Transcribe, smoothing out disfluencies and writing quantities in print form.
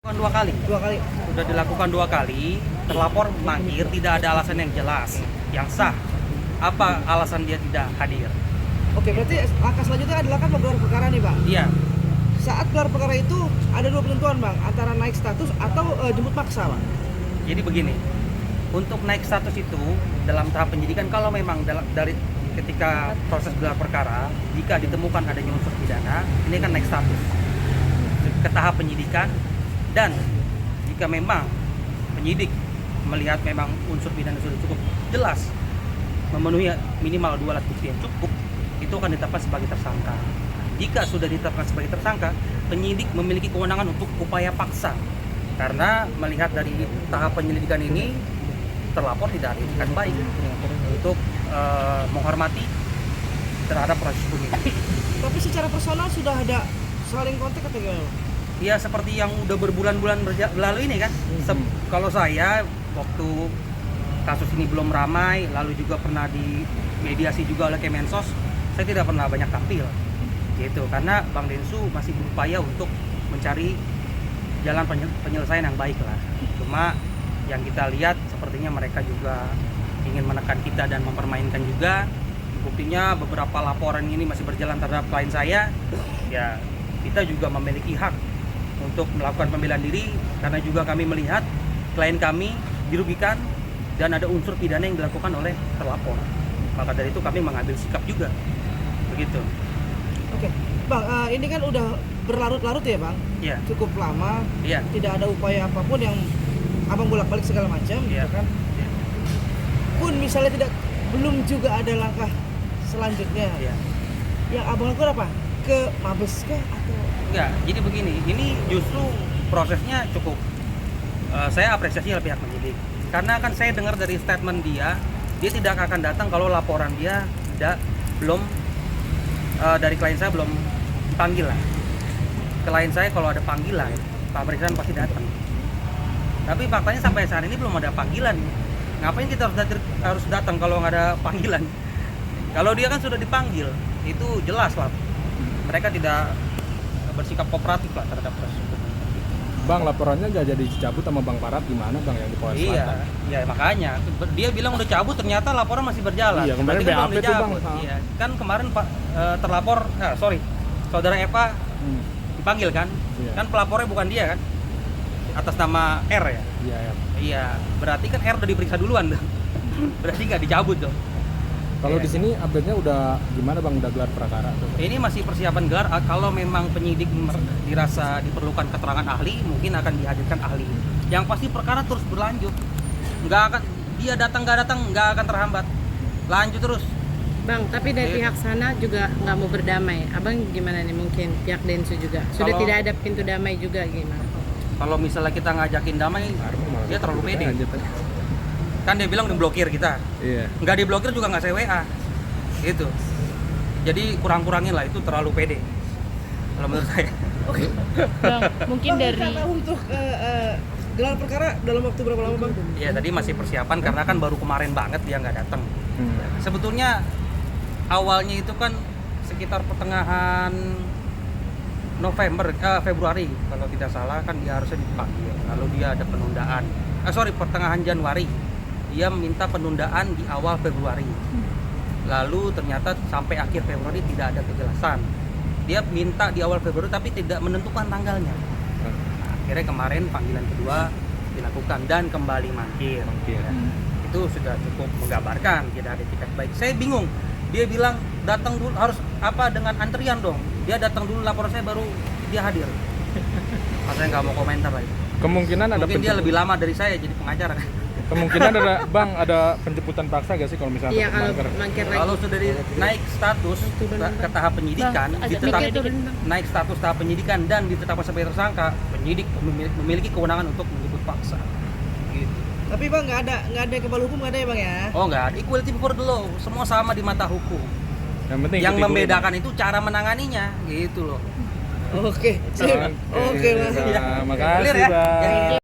Dua kali. Dua kali. Sudah dilakukan 2 kali. Terlapor mangkir, tidak ada alasan yang jelas, yang sah. Apa alasan dia tidak hadir? Oke, berarti langkah selanjutnya adalah kan menggelar perkara nih, Bang. Iya. Saat gelar perkara itu ada dua penentuan, Bang, antara naik status atau jemput paksa, Bang. Jadi begini, untuk naik status itu dalam tahap penyidikan, kalau memang dari ketika proses gelar perkara, jika ditemukan adanya unsur pidana, ini kan naik status ke tahap penyidikan. Dan jika memang penyidik melihat memang unsur pidana sudah cukup jelas, memenuhi minimal 2 alat bukti yang cukup, itu akan ditetapkan sebagai tersangka. Jika sudah ditetapkan sebagai tersangka, penyidik memiliki kewenangan untuk upaya paksa. Karena melihat dari tahap penyelidikan ini, terlapor tidak ada etikat baik untuk menghormati terhadap proses hukum ini. Tapi secara personal sudah ada saling kontak atau gimana, Bang? Ya seperti yang udah berbulan-bulan lalu ini kan. Kalau saya waktu kasus ini belum ramai, lalu juga pernah dimediasi juga oleh Kemensos, saya tidak pernah banyak tampil gitu, karena Bang Densu masih berupaya untuk mencari jalan penyelesaian yang baik lah. Cuma yang kita lihat sepertinya mereka juga ingin menekan kita dan mempermainkan juga. Buktinya beberapa laporan ini masih berjalan terhadap klien saya. Ya kita juga memiliki hak untuk melakukan pembelaan diri, karena juga kami melihat klien kami dirugikan dan ada unsur pidana yang dilakukan oleh terlapor. Maka dari itu kami mengambil sikap juga. Begitu. Oke, Bang, ini kan udah berlarut-larut ya, Bang? Iya. Cukup lama. Iya. Tidak ada upaya apapun yang Abang bolak-balik segala macam, Iya. gitu kan? Iya. Pun misalnya belum juga ada langkah selanjutnya. Iya. Yang Abang lakukan apa? Ke Mabes kah atau? Enggak, jadi begini, ini justru prosesnya cukup saya apresiasi oleh pihak penyidik. Karena kan saya dengar dari statement dia tidak akan datang kalau laporan dia belum dari klien saya belum dipanggil lah. Klien saya kalau ada panggilan, pemeriksaan pasti datang. Tapi faktanya sampai saat ini belum ada panggilan. Ngapain kita harus datang kalau nggak ada panggilan? Kalau dia kan sudah dipanggil, itu jelas lah. Mereka tidak bersikap kooperatif lah terhadap proses hukum. Bang, laporannya nggak jadi dicabut sama Bang Parat gimana, Bang, yang di Polres Selatan? Iya, makanya dia bilang udah cabut, ternyata laporan masih berjalan. Iya, kemarin Berarti BAP belum tuh, Bang. dicabut. Iya, kan kemarin Pak terlapor, saudara Eva dipanggil kan? Iya. Kan pelapornya bukan dia kan? Atas nama R ya? Iya, ya. Iya, berarti kan R udah diperiksa duluan dong. Berarti nggak dicabut dong. Kalau Iya. di sini update-nya udah gimana, Bang? Udah gelar perkara? Ini masih persiapan gelar. Kalau memang penyidik dirasa diperlukan keterangan ahli, mungkin akan dihadirkan ahli. Yang pasti perkara terus berlanjut. Nggak akan dia datang nggak akan terhambat. Lanjut terus. Bang, tapi dari pihak sana juga nggak mau berdamai. Abang gimana nih, mungkin pihak Densu juga sudah tidak ada pintu damai juga gimana? Kalau misalnya kita ngajakin damai, dia terlalu pede. Kan dia bilang diblokir kita. Iya. Nggak diblokir juga nggak saya WA. Gitu. Jadi kurang-kurangin lah, itu terlalu pede. Kalau menurut saya. Oke. Bang, mungkin Bang, dari rencana untuk gelar perkara dalam waktu berapa lama, Bang? Iya, tadi masih persiapan karena kan baru kemarin banget dia nggak datang. Sebetulnya awalnya itu kan sekitar pertengahan Februari kalau tidak salah kan dia harusnya dipanggil. Lalu dia ada penundaan. Pertengahan Januari. Dia minta penundaan di awal Februari. Lalu ternyata sampai akhir Februari tidak ada kejelasan. Dia minta di awal Februari tapi tidak menentukan tanggalnya. Nah, akhirnya kemarin panggilan kedua dilakukan dan kembali mangkir. Ya. Itu sudah cukup menggambarkan tidak ada etikat baik. Saya bingung. Dia bilang datang dulu harus dengan antrian dong. Dia datang dulu, laporan saya baru dia hadir. Saya nggak mau komentar lagi. Kemungkinan ada Mungkin dia lebih lama dari saya jadi pengacara kan. Kemungkinan ada penjemputan paksa gak sih kalau misalnya iya untuk kalau mangker? mangkir lagi. Kalau sudah naik status ke tahap penyidikan, naik status tahap penyidikan dan ditetapkan sebagai tersangka, penyidik memiliki kewenangan untuk menjemput paksa. Gitu. Tapi Bang, nggak ada kebal hukum, nggak ada ya, Bang ya? Oh nggak ada, equality before the law, semua sama di mata hukum. Yang penting Yang ikuti dulu, membedakan Bang. itu cara menanganinya, gitu loh. Oke, sip. Oke, Bang. Makasih, Clear ya? Bang.